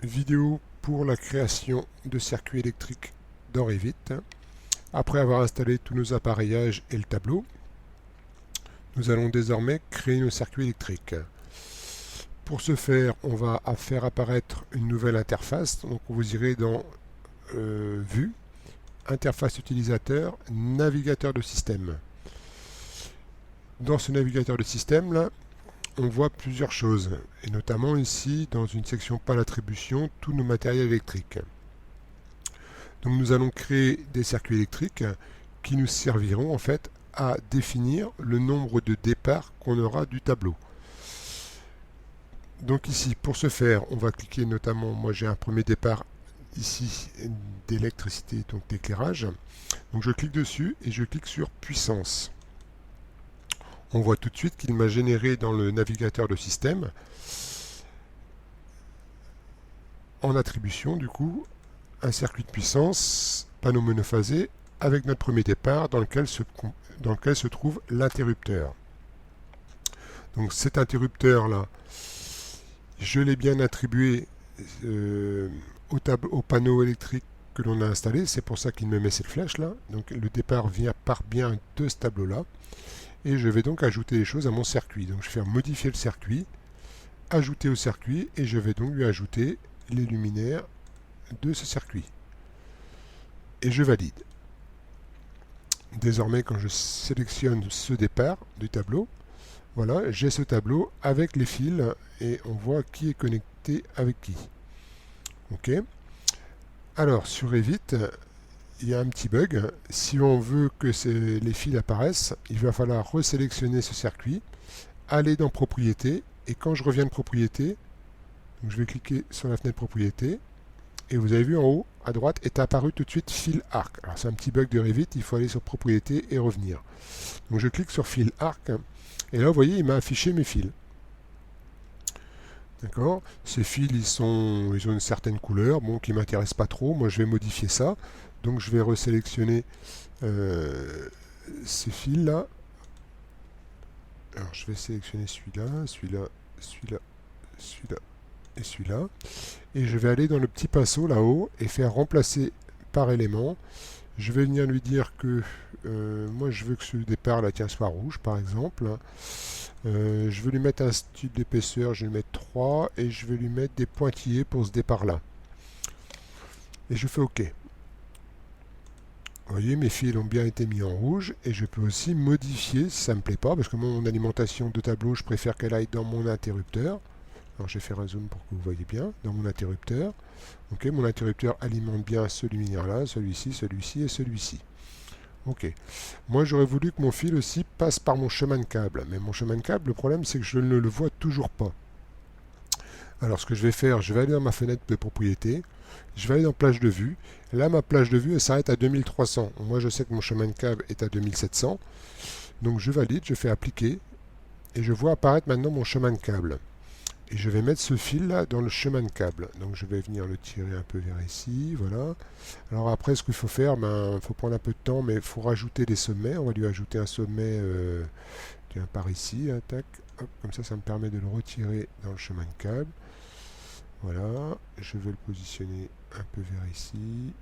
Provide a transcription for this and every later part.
vidéo pour la création de circuits électriques dans Revit. Après avoir installé tous nos appareillages et le tableau, nous allons désormais créer nos circuits électriques. Pour ce faire, on va faire apparaître une nouvelle interface. Donc vous irez dans Vue, Interface utilisateur, Navigateur de système. Dans ce navigateur de système, là, on voit plusieurs choses, et notamment ici, dans une section par l'attribution, tous nos matériels électriques. Donc nous allons créer des circuits électriques qui nous serviront en fait à définir le nombre de départs qu'on aura du tableau. Donc ici, pour ce faire, on va cliquer notamment, moi j'ai un premier départ ici d'électricité, donc d'éclairage. Donc je clique dessus et je clique sur puissance. On voit tout de suite qu'il m'a généré dans le navigateur de système, en attribution du coup, un circuit de puissance, panneau monophasé, avec notre premier départ dans lequel se trouve l'interrupteur. Donc cet interrupteur là, je l'ai bien attribué au panneau électrique que l'on a installé, c'est pour ça qu'il me met cette flèche là. Donc le départ part bien de ce tableau là. Et je vais donc ajouter les choses à mon circuit. Donc je vais faire modifier le circuit, ajouter au circuit, et je vais donc lui ajouter les luminaires de ce circuit. Et je valide. Désormais, quand je sélectionne ce départ du tableau, voilà, j'ai ce tableau avec les fils, et on voit qui est connecté avec qui. Ok. Alors, sur Revit, il y a un petit bug. Si on veut que les fils apparaissent, il va falloir resélectionner ce circuit, aller dans Propriétés, et quand je reviens de Propriétés, donc je vais cliquer sur la fenêtre Propriétés, et vous avez vu en haut, à droite, est apparu tout de suite Fil Arc. Alors c'est un petit bug de Revit, il faut aller sur Propriétés et revenir. Donc je clique sur Fil Arc, et là vous voyez, il m'a affiché mes fils. D'accord. Ces fils, ils ont une certaine couleur, bon, qui ne m'intéresse pas trop. Moi, je vais modifier ça. Donc, je vais resélectionner ces fils-là. Alors, je vais sélectionner celui-là, celui-là, celui-là, celui-là et celui-là. Et je vais aller dans le petit pinceau là-haut et faire remplacer par élément. Je vais venir lui dire que moi, je veux que ce départ là, tiens, soit rouge, par exemple. Je vais lui mettre un style d'épaisseur, je vais lui mettre 3 et je vais lui mettre des pointillés pour ce départ là. Et je fais OK. Vous voyez, mes fils ont bien été mis en rouge et je peux aussi modifier si ça ne me plaît pas, parce que mon alimentation de tableau, je préfère qu'elle aille dans mon interrupteur. Alors je vais faire un zoom pour que vous voyez bien, dans mon interrupteur. Ok, mon interrupteur alimente bien ce luminaire là, celui-ci, celui-ci et celui-ci. Ok. Moi, j'aurais voulu que mon fil aussi passe par mon chemin de câble. Mais mon chemin de câble, le problème, c'est que je ne le vois toujours pas. Alors, ce que je vais faire, je vais aller dans ma fenêtre de propriété. Je vais aller dans plage de vue. Là, ma plage de vue, elle s'arrête à 2300. Moi, je sais que mon chemin de câble est à 2700. Donc, je valide, je fais appliquer. Et je vois apparaître maintenant mon chemin de câble. Et je vais mettre ce fil là dans le chemin de câble. Donc je vais venir le tirer un peu vers ici, voilà. Alors après, ce qu'il faut faire, il faut prendre un peu de temps, mais il faut rajouter des sommets. On va lui ajouter un sommet tiens, par ici, hein, tac. Hop, comme ça me permet de le retirer dans le chemin de câble. Voilà, je vais le positionner un peu vers ici.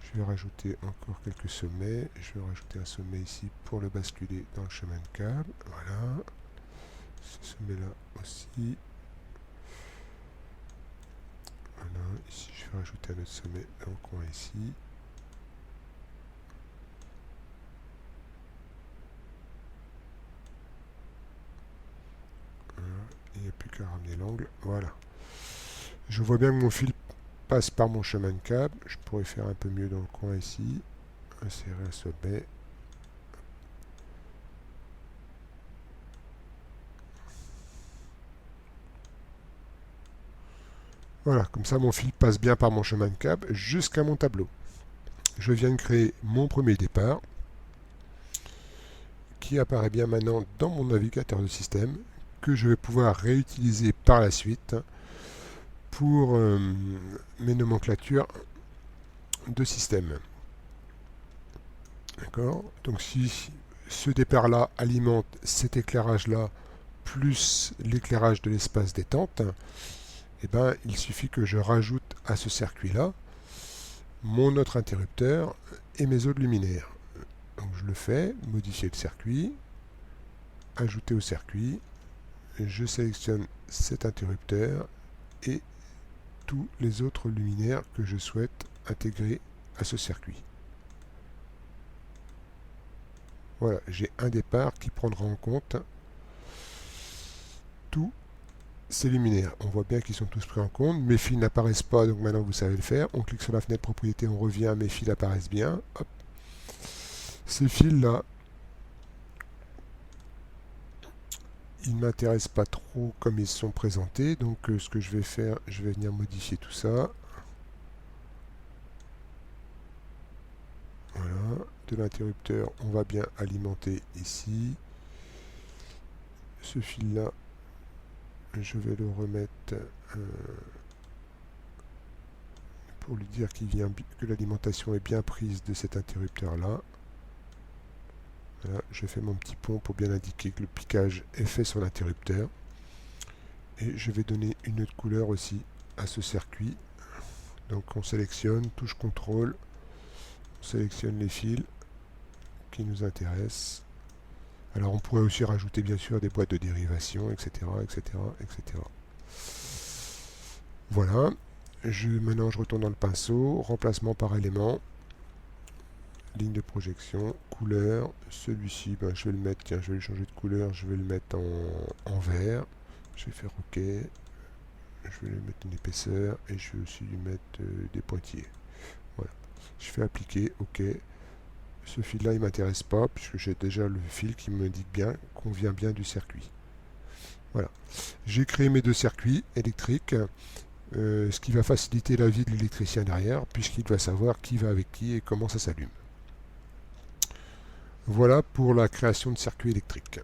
Je vais rajouter encore quelques sommets. Je vais rajouter un sommet ici pour le basculer dans le chemin de câble. Voilà. Ce sommet là aussi. Voilà, ici je vais rajouter un autre sommet dans le coin ici. Voilà, il n'y a plus qu'à ramener l'angle. Voilà. Je vois bien que mon fil passe par mon chemin de câble. Je pourrais faire un peu mieux dans le coin ici. Insérer un sommet. Voilà, comme ça mon fil passe bien par mon chemin de câble jusqu'à mon tableau. Je viens de créer mon premier départ qui apparaît bien maintenant dans mon navigateur de système que je vais pouvoir réutiliser par la suite pour mes nomenclatures de système. D'accord. Donc si ce départ-là alimente cet éclairage-là plus l'éclairage de l'espace détente, eh ben, il suffit que je rajoute à ce circuit-là mon autre interrupteur et mes autres luminaires. Donc je le fais, modifier le circuit, ajouter au circuit, je sélectionne cet interrupteur et tous les autres luminaires que je souhaite intégrer à ce circuit. Voilà, j'ai un départ qui prendra en compte tous ces luminaires. On voit bien qu'ils sont tous pris en compte. Mes fils n'apparaissent pas, donc maintenant vous savez le faire. On clique sur la fenêtre propriété, on revient, mes fils apparaissent bien. Hop. Ces fils-là, ils ne m'intéressent pas trop comme ils sont présentés. Donc ce que je vais faire, je vais venir modifier tout ça. Voilà, de l'interrupteur, on va bien alimenter ici. Ce fil-là, je vais le remettre pour lui dire que l'alimentation est bien prise de cet interrupteur-là. Voilà, je fais mon petit pont pour bien indiquer que le piquage est fait sur l'interrupteur. Et je vais donner une autre couleur aussi à ce circuit. Donc on sélectionne, touche contrôle, on sélectionne les fils qui nous intéressent. Alors on pourrait aussi rajouter bien sûr des boîtes de dérivation, etc. etc., etc. Voilà. Maintenant je retourne dans le pinceau, remplacement par élément, ligne de projection, couleur, celui-ci, ben, je vais le mettre, tiens, je vais le changer de couleur, je vais le mettre en vert, je vais faire OK, je vais lui mettre une épaisseur et je vais aussi lui mettre des pointillés. Voilà. Je fais appliquer, OK. Ce fil-là, il ne m'intéresse pas puisque j'ai déjà le fil qui me dit bien qu'on vient bien du circuit. Voilà. J'ai créé mes deux circuits électriques, ce qui va faciliter la vie de l'électricien derrière puisqu'il va savoir qui va avec qui et comment ça s'allume. Voilà pour la création de circuits électriques.